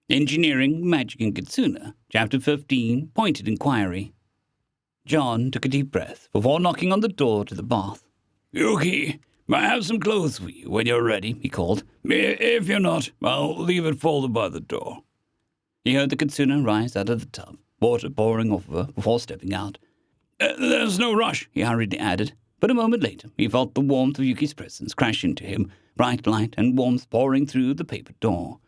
Engineering, Magic, and Kitsune, Chapter 15, Pointed Inquiry. John took a deep breath before knocking on the door to the bath. "Yuki, may I have some clothes for you when you're ready?" he called. "If you're not, I'll leave it folded by the door." He heard the Kitsune rise out of the tub, water pouring off of her before stepping out. "There's no rush," he hurriedly added. But a moment later, he felt the warmth of Yuki's presence crash into him, bright light and warmth pouring through the paper door.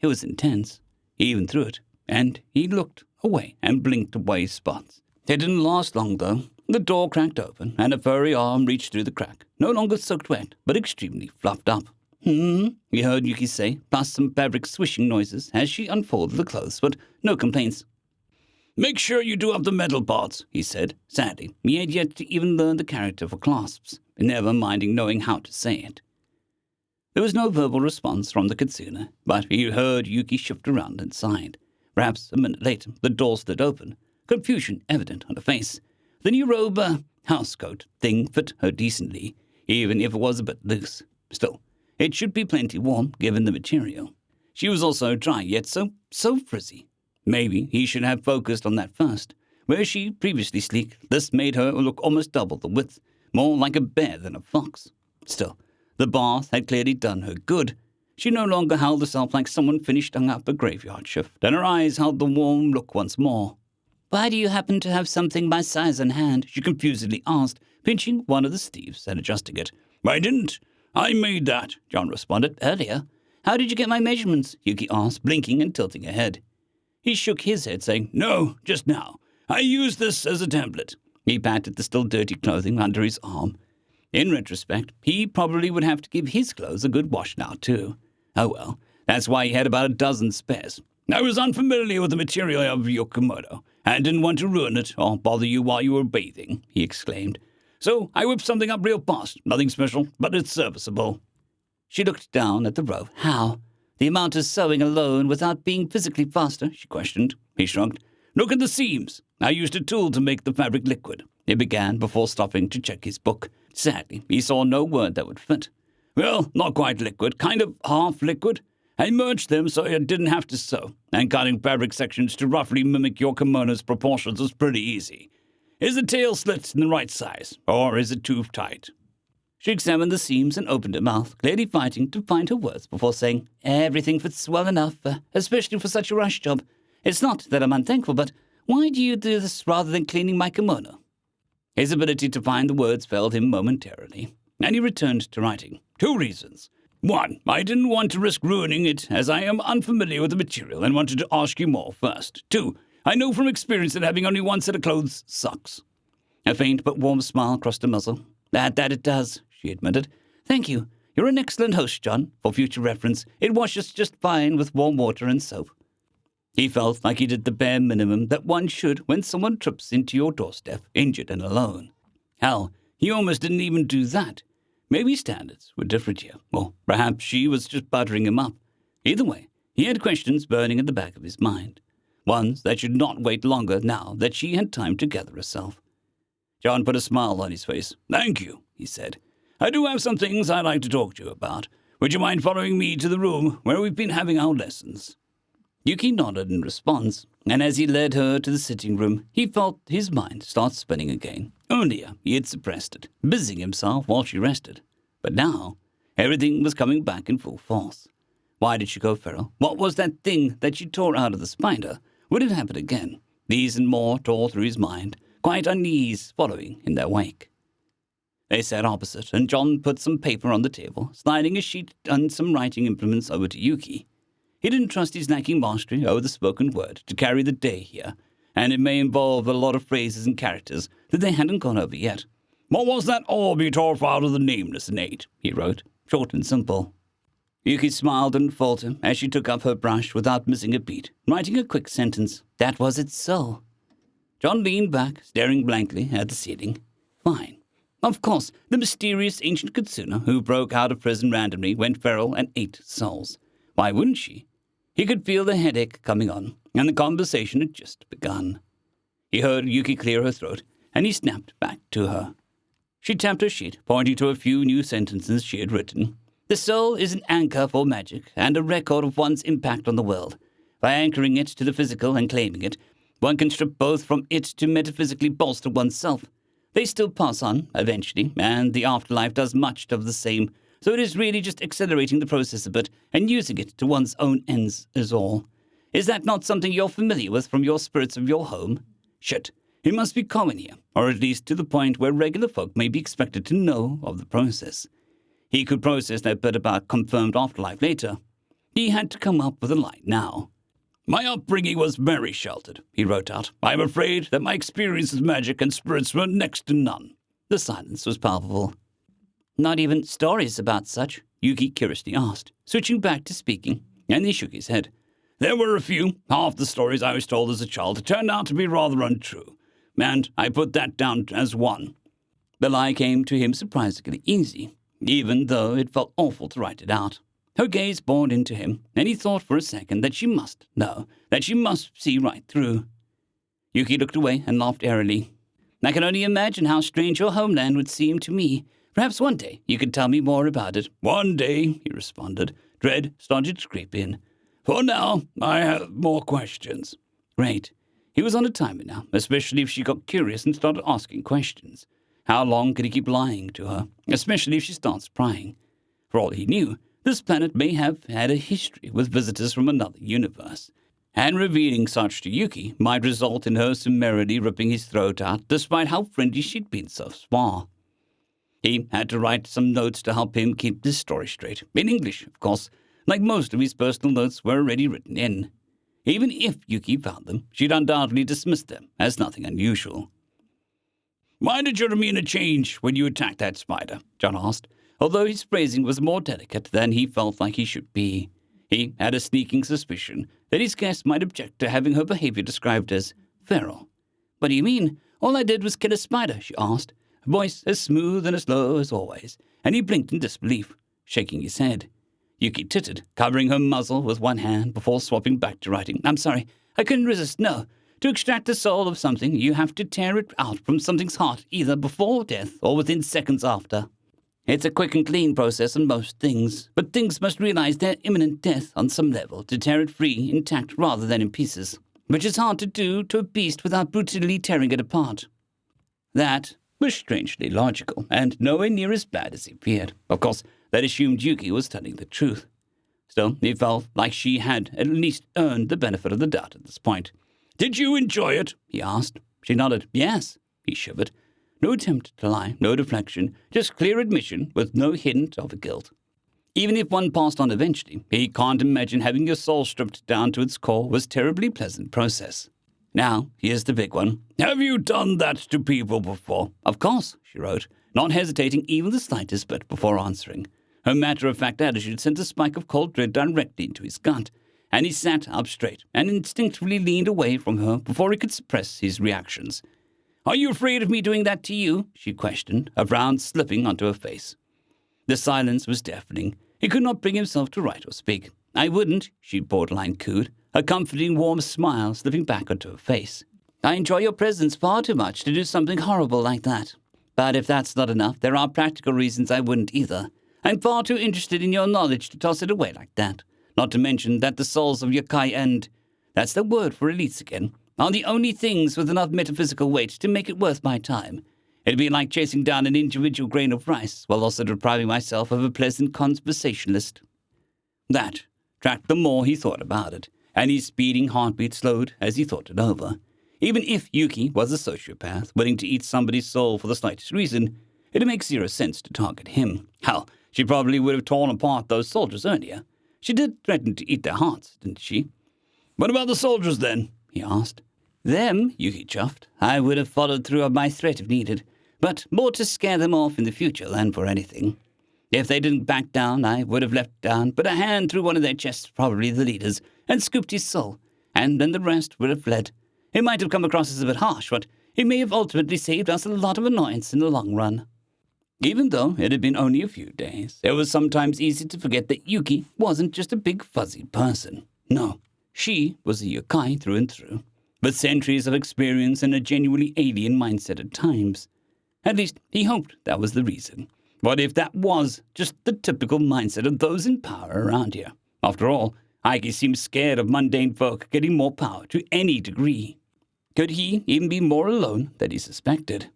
It was intense. He even threw it, and he looked away and blinked away spots. It didn't last long, though. The door cracked open, and a furry arm reached through the crack, no longer soaked wet, but extremely fluffed up. He heard Yuki say, plus some fabric swishing noises as she unfolded the clothes, but no complaints. "Make sure you do up the metal parts," he said. Sadly, he had yet to even learn the character for clasps, never minding knowing how to say it. There was no verbal response from the Kitsune, but he heard Yuki shift around and sighed. Perhaps a minute later, the door slid open, confusion evident on her face. The new robe, housecoat thing fit her decently, even if it was a bit loose. Still, it should be plenty warm, given the material. She was also dry, yet so frizzy. Maybe he should have focused on that first. Where she previously sleek, this made her look almost double the width, more like a bear than a fox. Still, the bath had clearly done her good. She no longer held herself like someone finished hung up a graveyard shift, and her eyes held the warm look once more. "Why do you happen to have something my size on hand?" she confusedly asked, pinching one of the sleeves and adjusting it. "I didn't. I made that," John responded. "Earlier? How did you get my measurements?" Yuki asked, blinking and tilting her head. He shook his head, saying, "No, just now. I used this as a template." He patted the still dirty clothing under his arm. In retrospect, he probably would have to give his clothes a good wash now, too. Oh well, that's why he had about a dozen spares. "I was unfamiliar with the material of your kimono, and didn't want to ruin it or bother you while you were bathing," he exclaimed. "So I whipped something up real fast. Nothing special, but it's serviceable." She looked down at the row. "How? The amount of sewing alone without being physically faster?" she questioned. He shrugged. "Look at the seams. I used a tool to make the fabric liquid," he began before stopping to check his book. Sadly, he saw no word that would fit. "Well, not quite liquid, kind of half liquid. I merged them so I didn't have to sew, and cutting fabric sections to roughly mimic your kimono's proportions was pretty easy. Is the tail slit in the right size, or is it too tight?" She examined the seams and opened her mouth, clearly fighting to find her words before saying, "Everything fits well enough, especially for such a rush job. It's not that I'm unthankful, but why do you do this rather than cleaning my kimono?" His ability to find the words failed him momentarily, and he returned to writing. "2 reasons. 1, I didn't want to risk ruining it, as I am unfamiliar with the material and wanted to ask you more first. 2, I know from experience that having only one set of clothes sucks." A faint but warm smile crossed her muzzle. That it does," she admitted. "Thank you. You're an excellent host, John. For future reference, it washes just fine with warm water and soap." He felt like he did the bare minimum that one should when someone trips into your doorstep, injured and alone. Hell, he almost didn't even do that. Maybe standards were different here, or perhaps she was just buttering him up. Either way, he had questions burning at the back of his mind. Ones that should not wait longer now that she had time to gather herself. John put a smile on his face. "Thank you," he said. "I do have some things I'd like to talk to you about. Would you mind following me to the room where we've been having our lessons?" Yuki nodded in response, and as he led her to the sitting room, he felt his mind start spinning again. Earlier, he had suppressed it, busying himself while she rested. But now, everything was coming back in full force. Why did she go feral? What was that thing that she tore out of the spider? Would it happen again? These and more tore through his mind, quite unease following in their wake. They sat opposite, and John put some paper on the table, sliding a sheet and some writing implements over to Yuki. He didn't trust his lacking mastery over the spoken word to carry the day here, and it may involve a lot of phrases and characters that they hadn't gone over yet. "What was that orb you tore out of the nameless and ate?" he wrote, short and simple. Yuki smiled and faltered as she took up her brush without missing a beat, writing a quick sentence. "That was its soul." John leaned back, staring blankly at the ceiling. Fine. Of course, the mysterious ancient Kitsune who broke out of prison randomly went feral and ate souls. Why wouldn't she? He could feel the headache coming on, and the conversation had just begun. He heard Yuki clear her throat, and he snapped back to her. She tapped her sheet, pointing to a few new sentences she had written. "The soul is an anchor for magic, and a record of one's impact on the world. By anchoring it to the physical and claiming it, one can strip both from it to metaphysically bolster oneself. They still pass on, eventually, and the afterlife does much of the same, so it is really just accelerating the process a bit and using it to one's own ends is all. Is that not something you're familiar with from your spirits of your home? Shit, it must be common here, or at least to the point where regular folk may be expected to know of the process. He could process that bit about confirmed afterlife later. He had to come up with a line now. My upbringing was very sheltered, he wrote out. I am afraid that my experience with magic and spirits were next to none. The silence was palpable. Not even stories about such? Yuki curiously asked, switching back to speaking, and he shook his head. There were a few. Half the stories I was told as a child turned out to be rather untrue, and I put that down as one. The lie came to him surprisingly easy, even though it felt awful to write it out. Her gaze bored into him, and he thought for a second that she must know, that she must see right through. Yuki looked away and laughed airily. I can only imagine how strange your homeland would seem to me. Perhaps one day you could tell me more about it. One day, he responded. Dread started to creep in. For now, I have more questions. Great. He was on a timer now, especially if she got curious and started asking questions. How long could he keep lying to her, especially if she starts prying? For all he knew, this planet may have had a history with visitors from another universe, and revealing such to Yuki might result in her summarily ripping his throat out, despite how friendly she'd been so far. He had to write some notes to help him keep this story straight, in English, of course, like most of his personal notes were already written in. Even if Yuki found them, she'd undoubtedly dismiss them as nothing unusual. Why did your demeanor change when you attacked that spider? John asked, although his phrasing was more delicate than he felt like he should be. He had a sneaking suspicion that his guest might object to having her behavior described as feral. What do you mean? All I did was kill a spider, she asked, her voice as smooth and as low as always, and he blinked in disbelief, shaking his head. Yuki tittered, covering her muzzle with one hand before swapping back to writing. I'm sorry, I couldn't resist, no. To extract the soul of something, you have to tear it out from something's heart, either before death or within seconds after. It's a quick and clean process on most things, but things must realize their imminent death on some level to tear it free intact rather than in pieces, which is hard to do to a beast without brutally tearing it apart. That was strangely logical, and nowhere near as bad as he feared. Of course, that assumed Yuki was telling the truth. Still, he felt like she had at least earned the benefit of the doubt at this point. Did you enjoy it? He asked. She nodded. Yes, he shivered. No attempt to lie, no deflection, just clear admission with no hint of guilt. Even if one passed on eventually, he can't imagine having your soul stripped down to its core was a terribly pleasant process. Now, here's the big one. Have you done that to people before? Of course, she wrote, not hesitating even the slightest bit before answering. Her matter-of-fact attitude sent a spike of cold dread directly into his gut, and he sat up straight and instinctively leaned away from her before he could suppress his reactions. Are you afraid of me doing that to you? She questioned, a frown slipping onto her face. The silence was deafening. He could not bring himself to write or speak. I wouldn't, she borderline cooed, a comforting warm smile slipping back onto her face. I enjoy your presence far too much to do something horrible like that. But if that's not enough, there are practical reasons I wouldn't either. I'm far too interested in your knowledge to toss it away like that. Not to mention that the souls of yokai and, that's the word for elites again, are the only things with enough metaphysical weight to make it worth my time. It'd be like chasing down an individual grain of rice, while also depriving myself of a pleasant conversationalist. That tracked the more he thought about it, and his speeding heartbeat slowed as he thought it over. Even if Yuki was a sociopath, willing to eat somebody's soul for the slightest reason, it makes zero sense to target him. Hell, she probably would have torn apart those soldiers earlier. She did threaten to eat their hearts, didn't she? What about the soldiers, then? He asked. Them, Yuki chuffed. I would have followed through on my threat if needed, but more to scare them off in the future than for anything. If they didn't back down, I would have left down, put a hand through one of their chests, probably the leader's, and scooped his soul, and then the rest would have fled. It might have come across as a bit harsh, but it may have ultimately saved us a lot of annoyance in the long run. Even though it had been only a few days, it was sometimes easy to forget that Yuki wasn't just a big fuzzy person. No, she was a yokai through and through, with centuries of experience and a genuinely alien mindset at times. At least, he hoped that was the reason. What if that was just the typical mindset of those in power around here? After all, Ike seemed scared of mundane folk getting more power to any degree. Could he even be more alone than he suspected?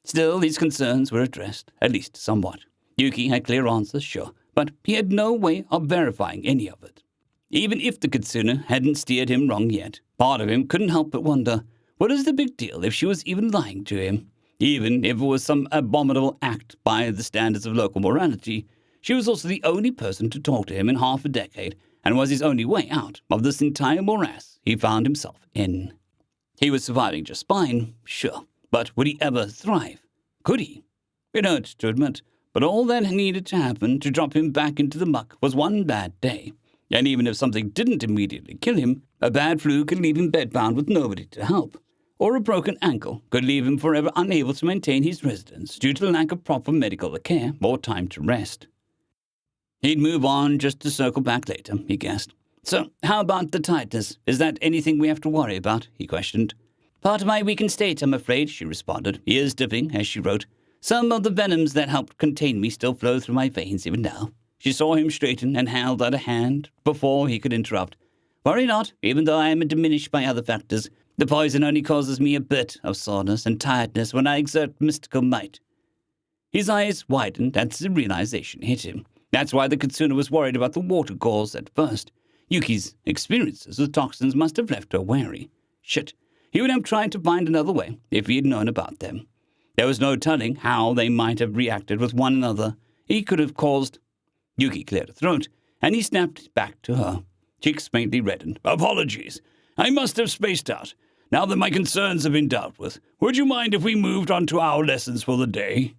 Still, these concerns were addressed, at least somewhat. Yuki had clear answers, sure, but he had no way of verifying any of it. Even if the Kitsune hadn't steered him wrong yet, part of him couldn't help but wonder, what is the big deal if she was even lying to him? Even if it was some abominable act by the standards of local morality, she was also the only person to talk to him in half a decade, and was his only way out of this entire morass he found himself in. He was surviving just fine, sure, but would he ever thrive? Could he? It hurt to admit, but all that needed to happen to drop him back into the muck was one bad day. And even if something didn't immediately kill him, a bad flu could leave him bedbound with nobody to help. Or a broken ankle could leave him forever unable to maintain his residence due to the lack of proper medical care or time to rest. He'd move on just to circle back later, he guessed. So, how about the tightness? Is that anything we have to worry about? He questioned. Part of my weakened state, I'm afraid, she responded, ears dipping as she wrote. Some of the venoms that helped contain me still flow through my veins even now. She saw him straighten and held out a hand before he could interrupt. Worry not, even though I am diminished by other factors. The poison only causes me a bit of soreness and tiredness when I exert mystical might. His eyes widened as the realization hit him. That's why the Kitsune was worried about the water gauze at first. Yuki's experiences with toxins must have left her wary. Shit, he would have tried to find another way if he had known about them. There was no telling how they might have reacted with one another. He could have caused... Yuki cleared her throat, and he snapped back to her. Cheeks faintly reddened. Apologies. I must have spaced out. Now that my concerns have been dealt with, would you mind if we moved on to our lessons for the day?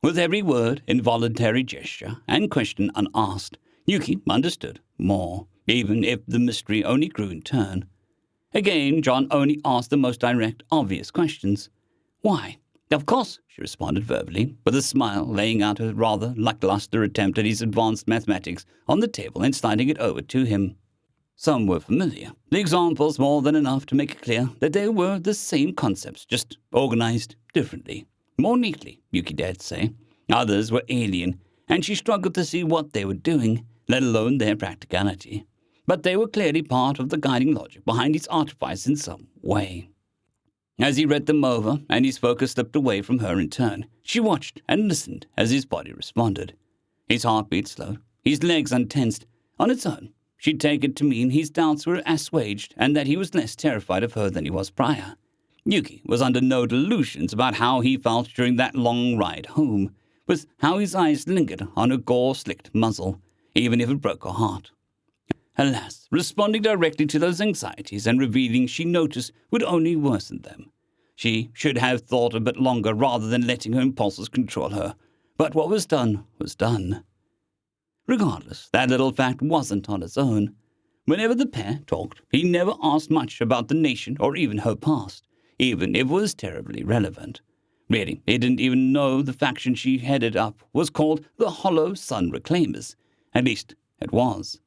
With every word, involuntary gesture, and question unasked, Yuki understood more, even if the mystery only grew in turn. Again, John only asked the most direct, obvious questions. Why? Of course, she responded verbally, with a smile, laying out a rather lackluster attempt at his advanced mathematics on the table and sliding it over to him. Some were familiar, the examples more than enough to make it clear that they were the same concepts, just organized differently. More neatly, Yuki dared say. Others were alien, and she struggled to see what they were doing, let alone their practicality. But they were clearly part of the guiding logic behind his artifice in some way. As he read them over, and his focus slipped away from her in turn, she watched and listened as his body responded. His heartbeat slowed, his legs untensed. On its own, she'd take it to mean his doubts were assuaged and that he was less terrified of her than he was prior. Yuki was under no delusions about how he felt during that long ride home, with how his eyes lingered on her gore-slicked muzzle, even if it broke her heart. Alas, responding directly to those anxieties and revealing she noticed would only worsen them. She should have thought a bit longer rather than letting her impulses control her, but what was done was done. Regardless, that little fact wasn't on its own. Whenever the pair talked, he never asked much about the nation or even her past, even if it was terribly relevant. Really, he didn't even know the faction she headed up was called the Hollow Sun Reclaimers. At least, it was.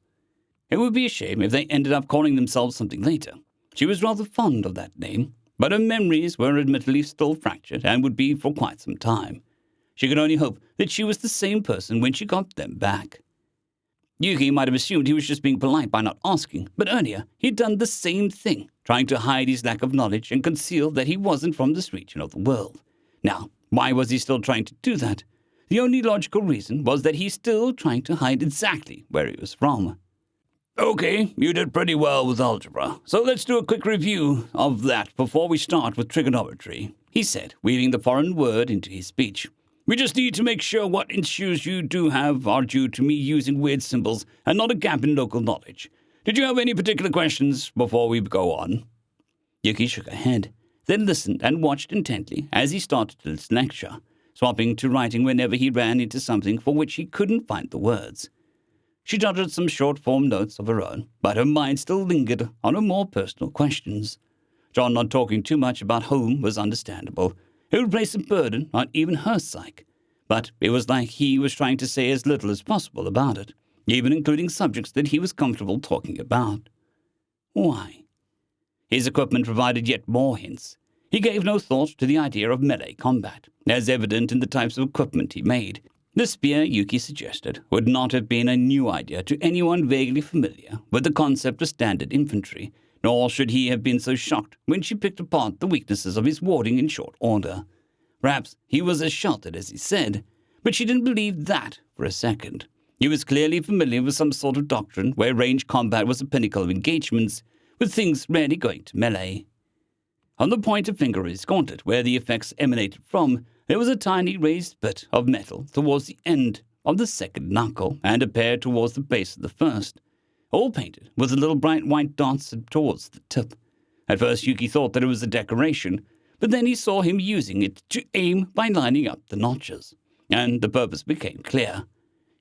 It would be a shame if they ended up calling themselves something later. She was rather fond of that name, but her memories were admittedly still fractured and would be for quite some time. She could only hope that she was the same person when she got them back. Yuki might have assumed he was just being polite by not asking, but earlier he'd done the same thing, trying to hide his lack of knowledge and conceal that he wasn't from this region of the world. Now, why was he still trying to do that? The only logical reason was that he's still trying to hide exactly where he was from. Okay, you did pretty well with algebra, so let's do a quick review of that before we start with trigonometry, he said, weaving the foreign word into his speech. We just need to make sure what issues you do have are due to me using weird symbols and not a gap in local knowledge. Did you have any particular questions before we go on? Yuki shook her head, then listened and watched intently as he started his lecture, swapping to writing whenever he ran into something for which he couldn't find the words. She jotted some short-form notes of her own, but her mind still lingered on her more personal questions. John not talking too much about home was understandable. It would place a burden on even her psyche, but it was like he was trying to say as little as possible about it, even including subjects that he was comfortable talking about. Why? His equipment provided yet more hints. He gave no thought to the idea of melee combat, as evident in the types of equipment he made. The spear, Yuki suggested, would not have been a new idea to anyone vaguely familiar with the concept of standard infantry, nor should he have been so shocked when she picked apart the weaknesses of his warding in short order. Perhaps he was as sheltered as he said, but she didn't believe that for a second. He was clearly familiar with some sort of doctrine where range combat was the pinnacle of engagements, with things rarely going to melee. On the pointed finger of his gauntlet, where the effects emanated from, there was a tiny raised bit of metal towards the end of the second knuckle, and a pair towards the base of the first, all painted with the little bright white dots towards the tip. At first Yuki thought that it was a decoration, but then he saw him using it to aim by lining up the notches, and the purpose became clear.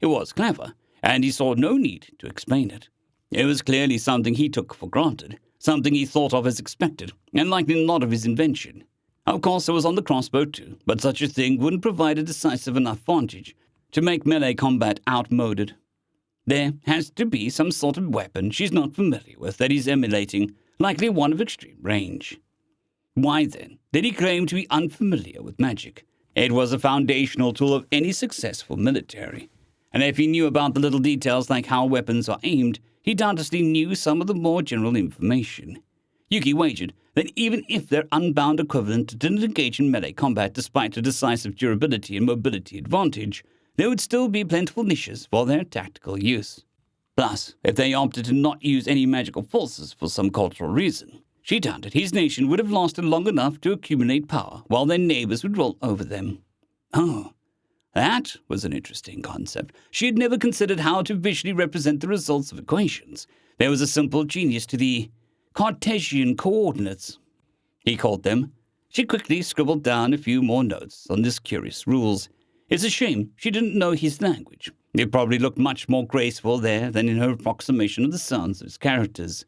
It was clever, and he saw no need to explain it. It was clearly something he took for granted, something he thought of as expected, and likely not of his invention. Of course, it was on the crossbow too, but such a thing wouldn't provide a decisive enough advantage to make melee combat outmoded. There has to be some sort of weapon she's not familiar with that he's emulating, likely one of extreme range. Why, then, did he claim to be unfamiliar with magic? It was a foundational tool of any successful military, and if he knew about the little details like how weapons are aimed, he doubtlessly knew some of the more general information. Yuki wagered that even if their unbound equivalent didn't engage in melee combat despite a decisive durability and mobility advantage, there would still be plentiful niches for their tactical use. Plus, if they opted to not use any magical forces for some cultural reason, she doubted his nation would have lasted long enough to accumulate power while their neighbors would roll over them. Oh, that was an interesting concept. She had never considered how to visually represent the results of equations. There was a simple genius to the Cartesian coordinates, he called them. She quickly scribbled down a few more notes on these curious rules. It's a shame she didn't know his language. It probably looked much more graceful there than in her approximation of the sounds of his characters.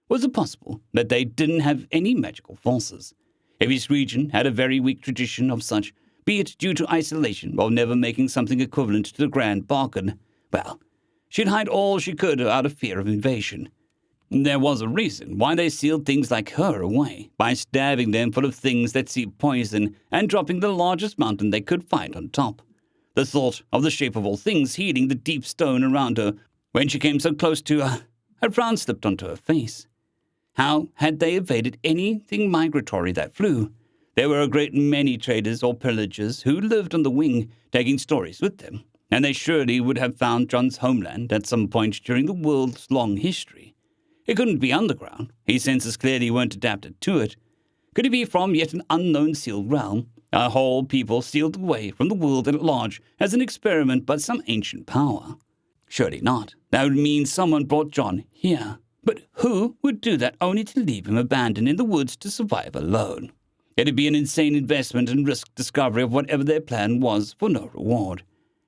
Was it possible that they didn't have any magical forces? If his region had a very weak tradition of such, be it due to isolation or never making something equivalent to the grand bargain, well, she'd hide all she could out of fear of invasion. There was a reason why they sealed things like her away, by stabbing them full of things that seeped poison and dropping the largest mountain they could find on top. The thought of the shape of all things healing the deep stone around her when she came so close to a frown slipped onto her face. How had they evaded anything migratory that flew? There were a great many traders or pillagers who lived on the wing, taking stories with them, and they surely would have found John's homeland at some point during the world's long history. It couldn't be underground. His senses clearly weren't adapted to it. Could it be from yet an unknown sealed realm, a whole people sealed away from the world at large as an experiment by some ancient power? Surely not. That would mean someone brought John here. But who would do that only to leave him abandoned in the woods to survive alone? It'd be an insane investment and risk discovery of whatever their plan was for no reward.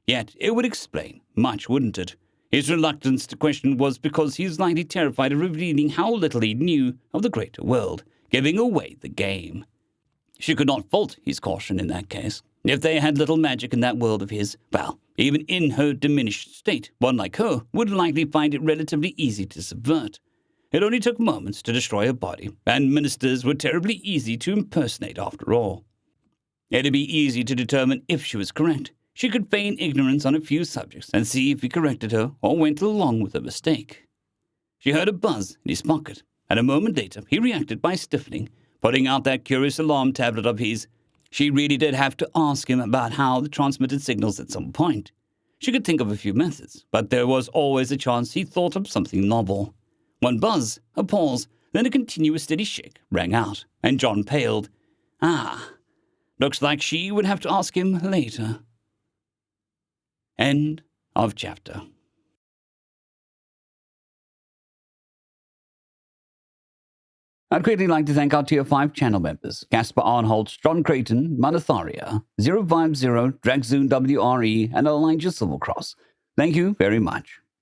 Yet it would explain much, wouldn't it? His reluctance to question was because he was likely terrified of revealing how little he knew of the greater world, giving away the game. She could not fault his caution in that case. If they had little magic in that world of his, well, even in her diminished state, one like her would likely find it relatively easy to subvert. It only took moments to destroy a body, and ministers were terribly easy to impersonate after all. It'd be easy to determine if she was correct. She could feign ignorance on a few subjects and see if he corrected her or went along with a mistake. She heard a buzz in his pocket, and a moment later he reacted by stiffening, putting out that curious alarm tablet of his. She really did have to ask him about how they transmitted signals at some point. She could think of a few methods, but there was always a chance he thought of something novel. One buzz, a pause, then a continuous steady shake rang out, and John paled. Looks like she would have to ask him later. End of chapter. I'd quickly like to thank our Tier 5 channel members, Casper Arnholt, John Creighton, Manatharia, 050, Dragzoon WRE, and Elijah Silvercross. Thank you very much.